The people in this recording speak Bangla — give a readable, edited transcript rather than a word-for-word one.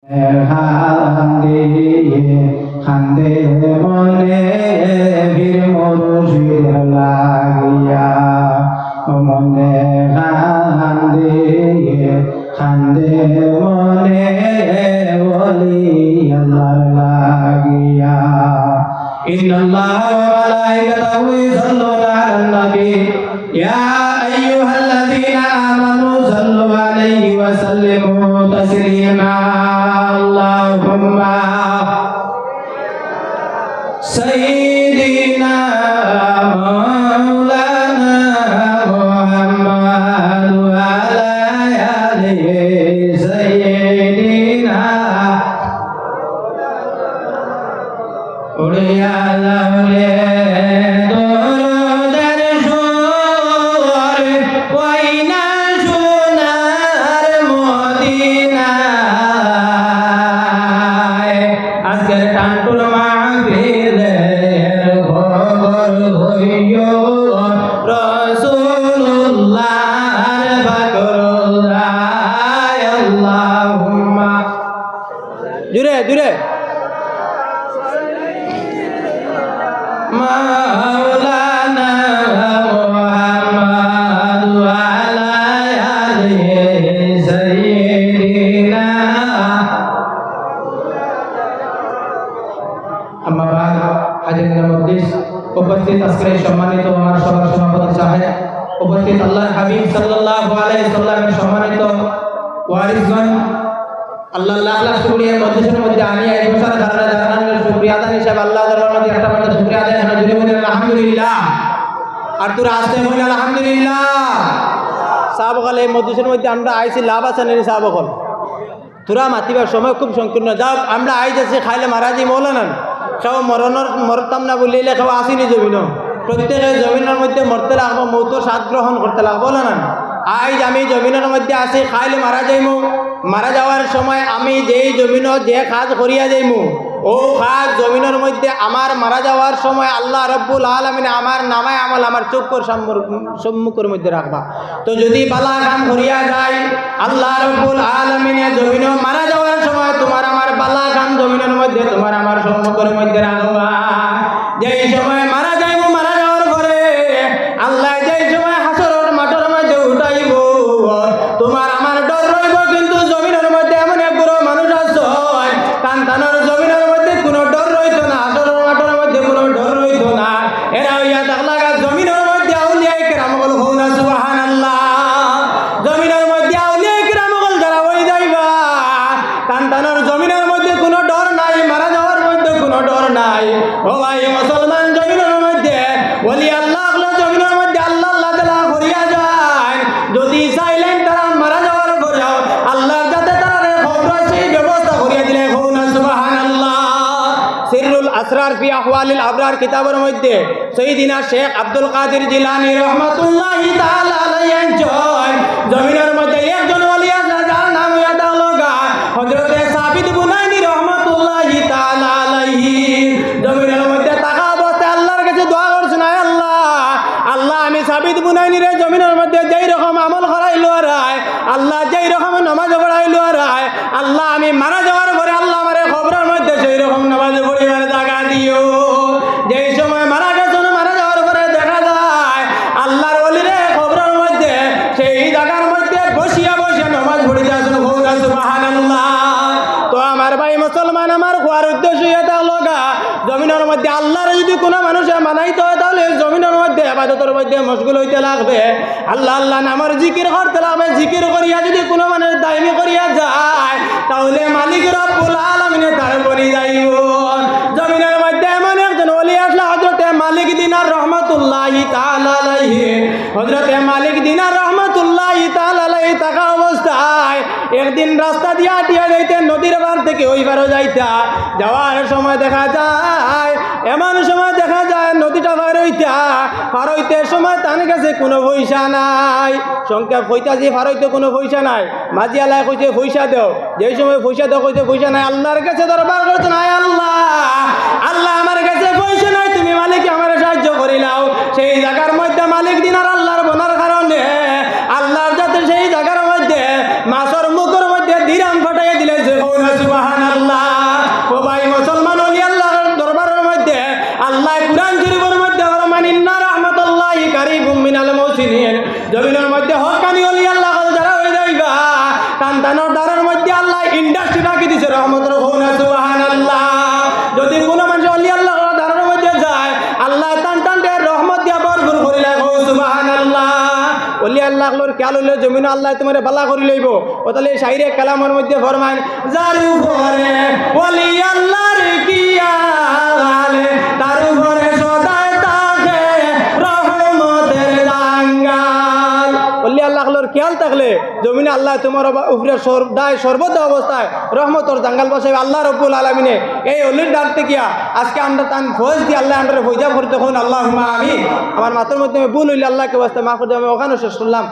খান্দে খান্দে মনে বীর মুর্শিদ লাগিয়া মনে খান্দে খান্দে মনে ওলি আল্লাহ লাগিয়া ইন্নাল্লাহ ওয়া মালাইকাতাহু ইউসাল্লুনা আলান নবী ইয়া আইয়ুহাল্লাযীনা আমানু সাল্লু আলাইহি ওয়া সাল্লিমু তাসলিমা আল্লাহুম্মা সাইয়্যিদিনা মাওলানা মুহাম্মাদ ওয়া আলা আলিহি সাইয়্যিদিনা উড়িয়া যাওলে জুড়ে জুড়ে মাওলানা মুহাম্মদ ওয়া আলা আলিহি সাইয়্যিদিনা আম্মা বাদ হাজিরিন মুকদ্দিস উপস্থিত আজকের সম্মানিত আমার সবার সভাপতি সাহেব উপস্থিত আল্লাহর হাবিব সাল্লাল্লাহু আলাইহি সাল্লামের সম্মানিত ওয়ারিসগণ আল্লাহ লাখ লাখ শুকরিয়া মধ্যের মধ্যে আনিয়া এই বছর ধারণার শুকরিয়া আদান হিসাবে আল্লাহ দরবার মধ্যে একটা মাত্র শুকরিয়া আদায় হলো জুড়ে বলেন আলহামদুলিল্লাহ আর তোরা আসতে বলেন আলহামদুলিল্লাহ সাহাবগণ এই মধ্যের মধ্যে আমরা আইছি লাভ আছে না সাহাবগণ তোরা মাতিবার সময় খুব সংকীর্ণ যাও আমরা আই যাচ্ছি খাইলে মারাজি মৌলানা সব মরতাম না বলিলে সব আসিনি জমিন প্রত্যেকের জমিনের মধ্যে মরতে লাগবো মৌতর স্বাদ গ্রহণ করতে লাগবো বলে না আজ আমি জমিনের মধ্যে আসি খাইলে মারা যাইমু মারা যাওয়ার সময় আমি যেই জমিন যে কাজ করিয়া যাইমু ও কাজ জমিনের মধ্যে আমার মারা যাওয়ার সময় আল্লাহ রব্বুল আলামিন আমার নামায় আমল আমার চক্ষুর সম্মুখের মধ্যে রাখবা তো যদি বালা কাম করিয়া যায় আল্লাহ রব্বুল আলামিনে জমিন মারা যাওয়ার সময় তোমার আমার বালা কাম জমিনের মধ্যে তোমার আমার সম্মুখের মধ্যে রাখবা যেই সময় মারা যাইমু মারা যাওয়ার পরে আল্লাহ যেই সময় হাসরের মাঠের মধ্যে উঠাইব তোমার আমার ডর রইব কিন্তু জমিনের মধ্যে এমন এক বড় মানুষ আছে কান্তানোর জমিনের মধ্যে কোনো ডর রইতো না হাসরের মাঠের মধ্যে কোনো ডর রইতো না এরা হইয়া থাকলা জমিনের মধ্যে আউলিয়া কিরাম বল হউনা সুবহানাল্লাহ জমিনের মধ্যে আউলিয়া কিরাম বল যারা হই যাইবা কান্তানোর জমিনের মধ্যে কোনো ডর নাই মারা যাওয়ার মধ্যে কোনো ডর নাই ও ভাই মুসলমান জমিনের মধ্যে ওলি আল্লাহ জমিনের মধ্যে আল্লাহ আল্লাহ তাআলা করিয়া যায় যদি চাইলেন তারা মারা যাওয়ার পরে আল্লাহর যাতে তারা খবর সেই ব্যবস্থা করিয়া দিলে হউনা সুবহানাল্লাহ সিররুল আসরার ফি আহওয়ালিল আবরার কিতাবের মধ্যে সাইয়্যিদিনা শেখ আব্দুল কাদের জিলানী রাহমাতুল্লাহি তাআলা আলাইহি জয় জমিনের মধ্যে একজন ওলি আছে যার নাম হইয়া তাআলা হযরত সাবিত বুনাইনি রাহমাতুল্লাহি তাআলা আলাইহি জমিনের মধ্যে থাকা অবস্থায় আল্লাহর কাছে দোয়া করছেন আয় আল্লাহ আল্লাহ আমি সাবিত বুনাইনি রে জমিনের মধ্যে যেই রকম আমল করাইলো রায় আল্লাহ যেই রকম নামাজ পড়াইলো রায় আল্লাহ আমি মারা যাওয়ার পরে আল্লাহ আমারে খবরের মধ্যে সেই রকম নামাজ পড়িবার জায়গা দিও যেই সময় মারা গেছেন মারা যাওয়ার পরে দেখা যায় আল্লাহর ওলিরে খবরের মধ্যে সেই জায়গার মধ্যে বসিয়া বসিয়া নামাজ পড়িতে আসেন সুবহানাল্লাহ তো আমার ভাই মুসলমান আমার হওয়ার উদ্দেশ্য এটা লগা জমিনের মধ্যে আল্লাহর যদি কোনো মানুষে মানাইতে হয় তাহলে জমিনের মধ্যে ইবাদতের মধ্যে মশগুল হইতে লাগবে আল্লাহ আল্লাহ নামের জিকির করতে লাগবে জিকির করিয়া যদি কোনো মানুষ দায়মি করিয়া যায় তাহলে মালিক রব্বুল আলামিনে তার বনি যাইব জমিনের মধ্যে এমন একজন ওলি আসলে হযরতে মালিক দিনার রহমাতুল্লাহি তাআলা আলাইহি হযরতে মালিক দিনার রহমাতুল্লাহি তাআলা আলাইহি থাকা অবস্থায় একদিন রাস্তা দিয়া হাঁটিয়া যাইতে নদীর পার থেকে ওই পারও যাইতা যাওয়ার সময় দেখা যায় এমন সময় দেখা যায় নদীটা পার হইতে সময় তার কাছে কোনো পয়সা নাই সংখ্যা কইতাছি পার হইতে কোনো পয়সা নাই মাঝি আল্লাহ কইছে পয়সা দাও যেই সময় পয়সা দাও কইতে পয়সা নাই আল্লাহর কাছে দরবার করছে নাই আল্লাহ আল্লাহ আমার কাছে পয়সা নাই তুমি মালিক আমার সাহায্য করিলাও সেই জায়গার মধ্যে মালিক দিনার আল্লাহর বনার কারণে আল্লাহর যাতে সেই জায়গার মধ্যে মাছের মুখের মধ্যে দিরাম ফাটাইয়া দিলে সুবহানাল্লাহ ইন্ডাস্ট্রি রাখি দিছে রহমতের হোনা সুবহানাল্লাহ যদি কোনো মানুষ অলি আল্লাহ ধারণের মধ্যে যায় আল্লাহ টান টান রহমত দিয়া ভরপুর করে লাগো সুবহানাল্লাহ অলি আল্লাহ লোর খেয়াল হইলে জমিন আল্লাহ তোমার বালা করে লইব ও তাহলে শাইরে কালামের মধ্যে ফরমান যার উপরে অলি আল্লাহর কিয়াল তার উপরে সদায় থাকে রহমতের জাঙ্গাল অলি আল্লাহ লোর খেয়াল থাকলে জমিনে আল্লাহ তোমার উপরে দায় সর্বদা অবস্থায় রহমতর জাঙ্গাল বসাবে আল্লাহ রব্বুল আলামিনে এই অলির ডাক থেকে আজকে আমরা তান ফৌজ দিয়ে আল্লাহ আমরা ফৌজা করতে হন আল্লাহুম্মা আমিন আমার মাথার মধ্যে ভুল হইলে আল্লাহকে বাস্তে মাফ করে দেবে ওখানে শেষ করলাম